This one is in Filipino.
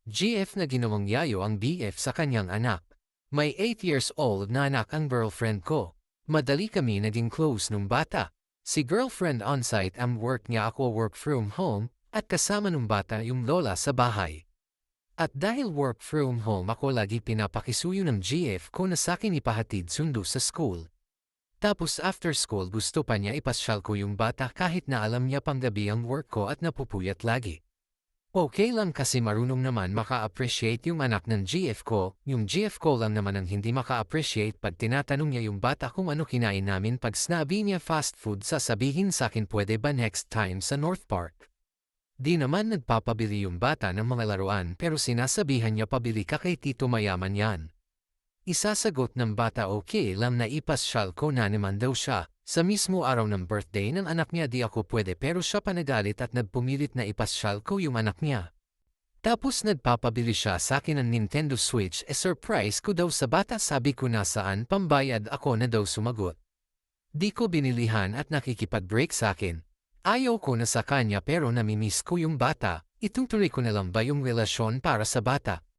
GF na ginawang yayo ang BF sa kanyang anak. May 8 years old na anak ang girlfriend ko. Madali kami naging close nung bata. Si girlfriend on-site ang work niya, ako work from home, at kasama nung bata yung lola sa bahay. At dahil work from home ako, lagi pinapakisuyo ng GF ko na sakin ipahatid sundo sa school. Tapos after school gusto pa niya ipasyal ko yung bata kahit na alam niya pang gabi ang work ko at napupuyat lagi. Okay lang kasi marunong naman maka-appreciate yung anak ng GF ko, yung GF ko lang naman ang hindi maka-appreciate pag tinatanong niya yung bata kung ano kinain namin. Pag sinabi niya fast food, sasabihin sakin pwede ba next time sa North Park. Di naman nagpapabili yung bata ng mga laruan pero sinasabihan niya pabili ka kay tito, mayaman yan. Isasagot ng bata okay lang na ipasyal ko na naman daw siya. Sa mismo araw ng birthday ng anak niya di ako pwede pero siya pa nagalit at nagpumilit na ipasyal ko yung anak niya. Tapos nagpapabili siya sa akin ng Nintendo Switch, surprise ko daw sa bata. Sabi ko nasaan pambayad, ako na daw sumagot. Di ko binilihan at nakikipag-break sa akin. Ayaw ko na sa kanya pero namimiss ko yung bata. Itutuloy ko na lang ba yung relasyon para sa bata?